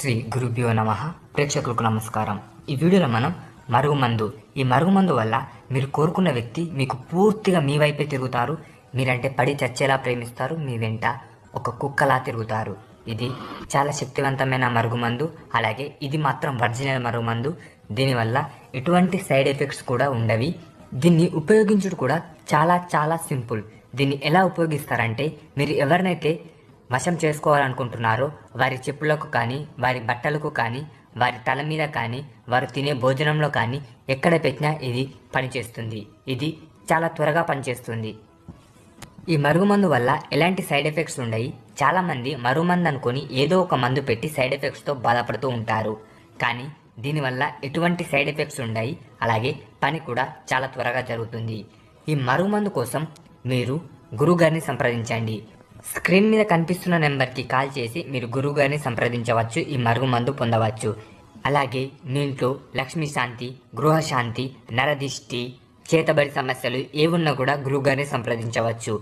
శ్రీ గురుభ్యో నమః. ప్రేక్షకులకు నమస్కారం. ఈ వీడియోలో మనం మరుగుమందు, ఈ మరుగుమందు వల్ల మీరు కోరుకున్న వ్యక్తి మీకు పూర్తిగా మీ వైపే తిరుగుతారు. మీరంటే పడి చచ్చేలా ప్రేమిస్తారు. మీ వెంట ఒక కుక్కలా తిరుగుతారు. ఇది చాలా శక్తివంతమైన మరుగుమందు. అలాగే ఇది మాత్రం ఒరిజినల్ మరుగుమందు. దీనివల్ల ఎటువంటి సైడ్ ఎఫెక్ట్స్ కూడా ఉండవి. దీన్ని ఉపయోగించుడు కూడా చాలా చాలా సింపుల్. దీన్ని ఎలా ఉపయోగిస్తారంటే, మీరు ఎవరినైతే వశం చేసుకోవాలనుకుంటున్నారో వారి చెప్పులకు కానీ, వారి బట్టలకు కానీ, వారి తల మీద కానీ, వారు తినే భోజనంలో కానీ ఎక్కడ పెట్టినా ఇది పనిచేస్తుంది. ఇది చాలా త్వరగా పనిచేస్తుంది. ఈ మరుగుమందు వల్ల ఎలాంటి సైడ్ ఎఫెక్ట్స్ ఉండయి. చాలామంది మరుగుమందు అనుకొని ఏదో ఒక మందు పెట్టి సైడ్ ఎఫెక్ట్స్తో బాధపడుతూ ఉంటారు. కానీ దీనివల్ల ఎటువంటి సైడ్ ఎఫెక్ట్స్ ఉండయి. అలాగే పని కూడా చాలా త్వరగా జరుగుతుంది. ఈ మరుగుమందు కోసం మీరు గురువుగారిని సంప్రదించండి. స్క్రీన్ మీద కనిపిస్తున్న నెంబర్కి కాల్ చేసి మీరు గురువుగారిని సంప్రదించవచ్చు. ఈ మరుగుమందు పొందవచ్చు. అలాగే మీ ఇంట్లో లక్ష్మీ శాంతి, గృహశాంతి, నరదిష్టి, చేతబడి సమస్యలు ఏవున్నా కూడా గురువుగారిని సంప్రదించవచ్చు.